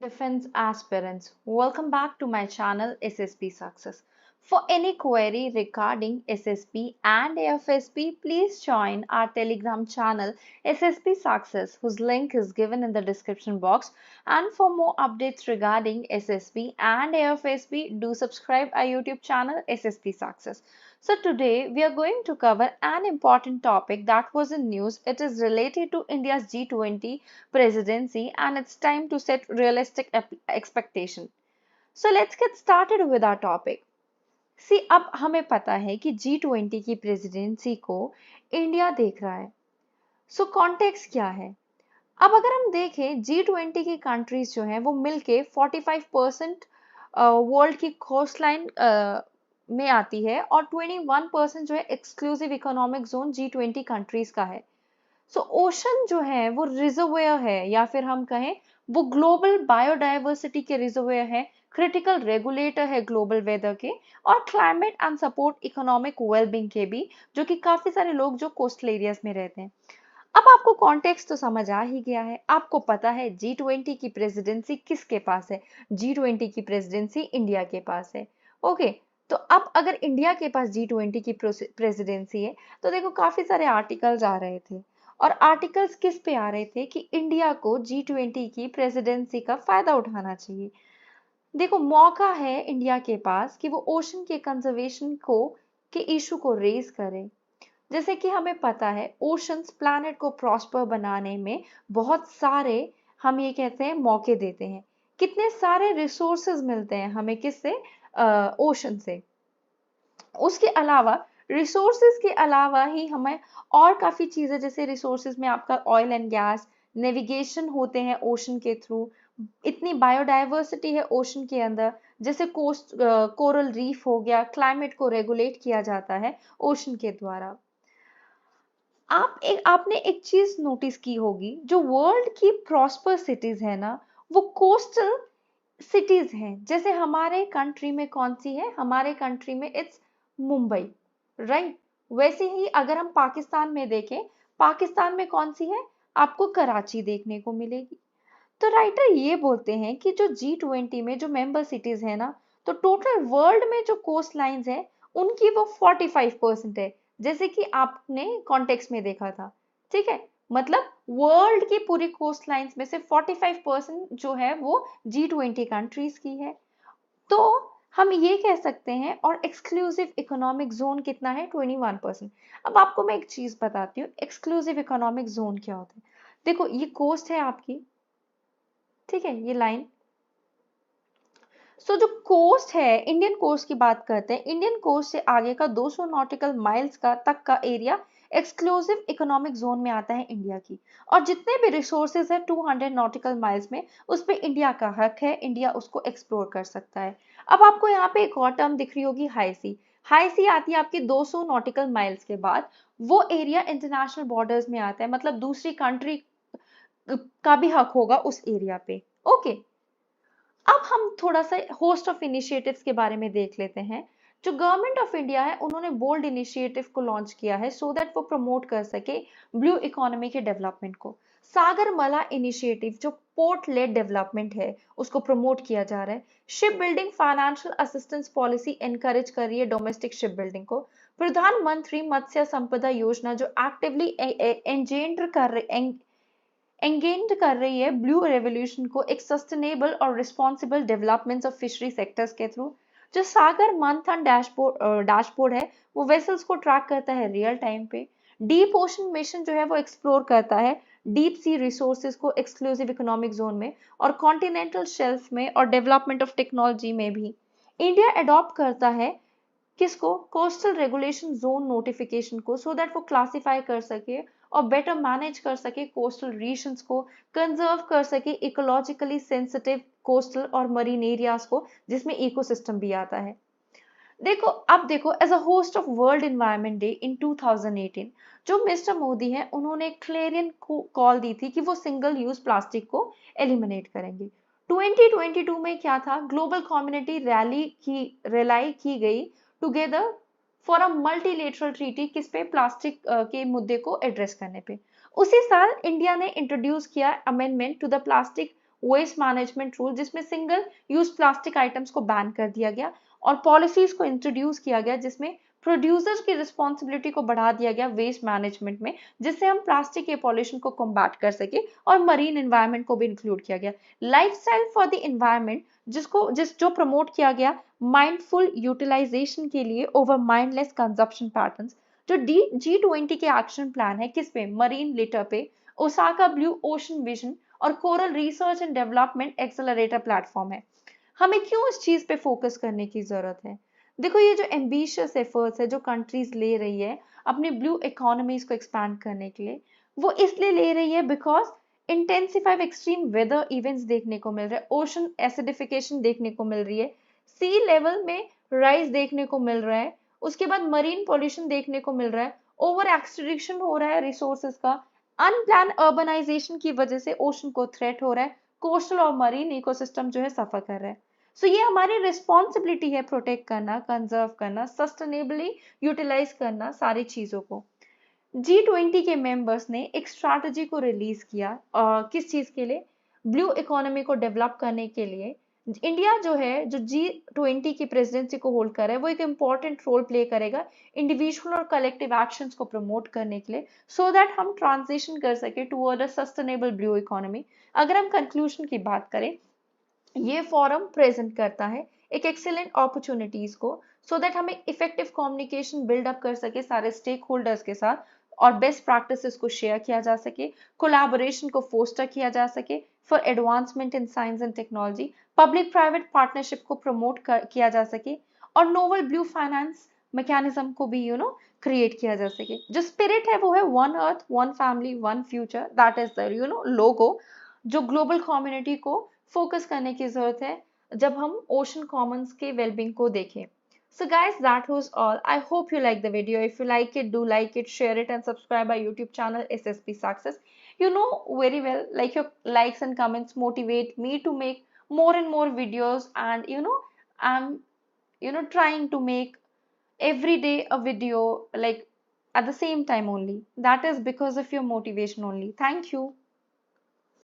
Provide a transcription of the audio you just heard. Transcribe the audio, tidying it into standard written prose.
Defense aspirants, welcome back to my channel SSP Success. For any query regarding SSP and AFSP, please join our Telegram channel SSP Success, whose link is given in the description box. And for more updates regarding SSP and AFSP, do subscribe our YouTube channel SSP Success. So today we are going to cover an important topic that was in news. It is related to India's G20 presidency and it's time to set realistic expectation. So let's get started with our topic. See, अब हमें पता है कि G20 की presidency को India देख रहा है. सो कॉन्टेक्स्ट क्या है? अब अगर हम देखें G20 की कंट्रीज जो हैं वो मिलके 45% वर्ल्ड की कोस्ट लाइन में आती है और 21% जो है exclusive economic zone G20 countries का है. सो ओशन जो है वो रिजर्वेयर है या फिर हम कहें वो ग्लोबल बायोडाइवर्सिटी के रिजर्वेयर है, क्रिटिकल रेगुलेटर है ग्लोबल वेदर के और climate and support economic wellbeing के भी, जो कि काफी सारे लोग जो कोस्टल एरियाज में रहते हैं. अब आपको कॉन्टेक्स्ट तो समझ आ ही गया है. आपको पता है G20 की प्रेसिडेंसी किसके पास है? G20 की प्रेसिडेंसी इंडिया के पास है. ओके, तो अब अगर इंडिया के पास G20 की प्रेसिडेंसी है तो देखो काफी सारे आर्टिकल्स आ रहे थे और आर्टिकल्स किस पे आ रहे थे कि इंडिया को G20 की प्रेसिडेंसी का फायदा उठाना चाहिए. देखो मौका है इंडिया के पास कि वो ओशन के कंजर्वेशन को के इशू को रेज करे. जैसे कि हमें पता है ओशंस प्लैनेट को प्रॉस्पर बनाने में बहुत सारे, हम ये कहते हैं, मौके देते हैं. कितने सारे रिसोर्सेज मिलते हैं हमें किससे? ओशन से. उसके अलावा रिसोर्सेज के अलावा ही हमें और काफ़ी चीज़ें, जैसे रिसोर्सेज में आपका ऑयल एंड गैस, नेविगेशन होते हैं ओशन के थ्रू, इतनी बायोडाइवर्सिटी है ओशन के अंदर, जैसे कोरल रीफ हो गया, क्लाइमेट को रेगुलेट किया जाता है ओशन के द्वारा. आपने एक चीज नोटिस की होगी, जो वर्ल्ड की प्रॉस्पर सिटीज है ना वो कोस्टल सिटीज हैं. जैसे हमारे कंट्री में कौन सी है? हमारे कंट्री में इट्स मुंबई, राइट. वैसे ही अगर हम पाकिस्तान में देखें, पाकिस्तान में कौन सी है? आपको कराची देखने को मिलेगी. तो राइटर ये बोलते हैं कि जो G20 में जो मेंबर सिटीज है ना, तो टोटल वर्ल्ड में जो कोस्ट लाइंस है उनकी वो 45% है, जैसे कि आपने कॉन्टेक्स्ट में देखा था. ठीक है, मतलब वर्ल्ड की पूरी कोस्ट लाइंस में से 45% जो है वो G20 कंट्रीज की है. तो हम ये कह सकते हैं. और एक्सक्लूसिव इकोनॉमिक जोन कितना है? 21%. अब आपको मैं एक चीज बताती हूँ, एक्सक्लूसिव इकोनॉमिक जोन क्या होता है. देखो ये कोस्ट है आपकी, ठीक है, ये लाइन. जो कोस्ट है, इंडियन कोस्ट की बात करते हैं, इंडियन कोस्ट से आगे का 200 नॉटिकल माइल्स का तक का एरिया एक्सक्लूसिव इकोनॉमिक जोन में आता है इंडिया की. और जितने भी रिसोर्सेज है 200 नॉटिकल माइल्स में, उस पे इंडिया का हक है, इंडिया उसको एक्सप्लोर कर सकता है. अब आपको यहाँ पे एक और टर्म दिख रही होगी, हाई सी. हाई सी आती है आपकी 200 नॉटिकल माइल्स के बाद. वो एरिया इंटरनेशनल बॉर्डर्स में आता है, मतलब दूसरी कंट्री का भी हक होगा उस एरिया पे. ओके, अब हम थोड़ा सा होस्ट ऑफ इनिशिएटिव्स के बारे में देख लेते हैं. जो गवर्नमेंट ऑफ इंडिया है उन्होंने बोल्ड इनिशिएटिव को लॉन्च किया है सो दैट वो प्रमोट कर सके ब्लू इकोनॉमी के डेवलपमेंट को. सागरमाला इनिशिएटिव जो पोर्ट लेड डेवलपमेंट है उसको प्रमोट किया जा रहा है. Ship building financial assistance policy encourage कर रही है डोमेस्टिक शिप बिल्डिंग को. प्रधानमंत्री मत्स्य संपदा योजना जो एक्टिवली एंगेज कर रही है ब्लू रेवोल्यूशन को एक सस्टेनेबल और responsible development of fishery sectors के थ्रू. जो सागर मंथन डैशबोर्ड है वो वेसल्स को ट्रैक करता है रियल टाइम पे. डीप ओशन मिशन जो है वो एक्सप्लोर करता है डीप सी रिसोर्सेज को एक्सक्लूसिव इकोनॉमिक जोन में और कॉन्टिनेंटल शेल्फ में और डेवलपमेंट ऑफ टेक्नोलॉजी में भी. इंडिया अडॉप्ट करता है किसको? कोस्टल रेगुलेशन जोन नोटिफिकेशन को, सो दैट वो क्लासिफाई कर सके और बेटर मैनेज कर सके कोस्टल रीजन्स को, कंजर्व कर सके इकोलॉजिकली सेंसिटिव कोस्टल और मरीन एरियाज को, जिसमें इकोसिस्टम भी आता है. देखो अब देखो, as a host of world environment day in 2018, जो मिस्टर मोदी हैं उन्होंने क्लेरियन को कॉल दी थी कि वो सिंगल यूज प्लास्टिक को एलिमिनेट करेंगे. 2022 में क्या था? ग्लोबल कम्युनिटी रिलाई की गई together for a multilateral treaty, किस पे? प्लास्टिक के मुद्दे को एड्रेस करने पे. उसी साल इंडिया ने इंट्रोड्यूस किया amendment to the plastic waste management rule, जिसमें सिंगल यूज प्लास्टिक आइटम्स को बैन कर दिया गया और पॉलिसीज को इंट्रोड्यूस किया गया जिसमें प्रोड्यूसर्स की रिस्पॉन्सिबिलिटी को बढ़ा दिया गया वेस्ट मैनेजमेंट में, जिससे हम प्लास्टिक के पॉल्यूशन को कॉम्बैट कर सके, और मरीन एनवायरनमेंट को भी इंक्लूड किया गया। लाइफस्टाइल फॉर द एनवायरनमेंट जो प्रमोट किया गया माइंडफुल यूटिलाइजेशन के लिए ओवर माइंडलेस कंजप्शन पैटर्न्स। जो G20 के एक्शन प्लान है किस पे, मरीन लिटर पे, ओसाका ब्लू ओशन विजन और coral research and development accelerator platform है। हमें क्यों इस चीज पे फोकस करने की जरूरत है? देखो, ये जो एम्बिशियस एफर्ट्स है जो कंट्रीज ले रही है अपनी ब्लू इकोनॉमीज को एक्सपैंड करने के लिए, वो इसलिए ले रही है because intensified extreme weather events देखने को मिल रहे हैं, ओशन एसिडिफिकेशन देखने को मिल रही है, सी लेवल में राइज देखने को मिल रहा है, उसके बाद मरीन पॉल्यूशन देखने को मिल रहा है, ओवर एक्सट्रैक्शन हो रहा है रिसोर्सेज का, अनप्लान अर्बनाइजेशन की वजह से ओशन को थ्रेट हो रहा है, कोस्टल और मरीन इकोसिस्टम जो है सफर कर रहा है। सो ये हमारी रिस्पॉन्सिबिलिटी है प्रोटेक्ट करना, कंजर्व करना, सस्टेनेबली यूटिलाइज करना सारी चीजों को। G20 के मेंबर्स ने एक स्ट्रैटेजी को रिलीज किया, किस चीज के लिए? ब्लू इकोनॉमी को डेवलप करने के लिए। इंडिया जो है, जो G20 की प्रेसिडेंसी को होल्ड कर रहा है, वो एक इंपॉर्टेंट रोल प्ले करेगा इंडिविजुअल और कलेक्टिव एक्शंस को प्रमोट करने के लिए, सो दैट हम ट्रांजिशन कर सके toward a sustainable blue economy. अगर हम कंक्लूजन की बात करें, ये फोरम प्रेजेंट करता है एक एक्सेलेंट अपॉर्चुनिटीज को, सो दैट हम एक इफेक्टिव कम्युनिकेशन बिल्ड अप कर सके सारे स्टेक होल्डर्स के साथ, और बेस्ट प्रैक्टिसेस को शेयर किया जा सके, कोलैबोरेशन को फोस्टर किया जा सके for advancement in science and technology, public private partnership को प्रमोट किया जा सके, और नोवल ब्लू फाइनेंस मैकेनिज्म को भी क्रिएट किया जा सके। जो स्पिरिट है वो है one earth one family one future, that is the logo जो ग्लोबल कम्युनिटी को फोकस करने की जरूरत है जब हम ओशन कॉमन्स के वेलबींग को देखें। So guys, that was all. I hope you like the video. If you like it, do like it, share it, and subscribe our YouTube channel SSP Success. You know very well, like your likes and comments motivate me to make more and more videos, and I'm trying to make every day a video, like at the same time only. That is because of your motivation only. Thank you.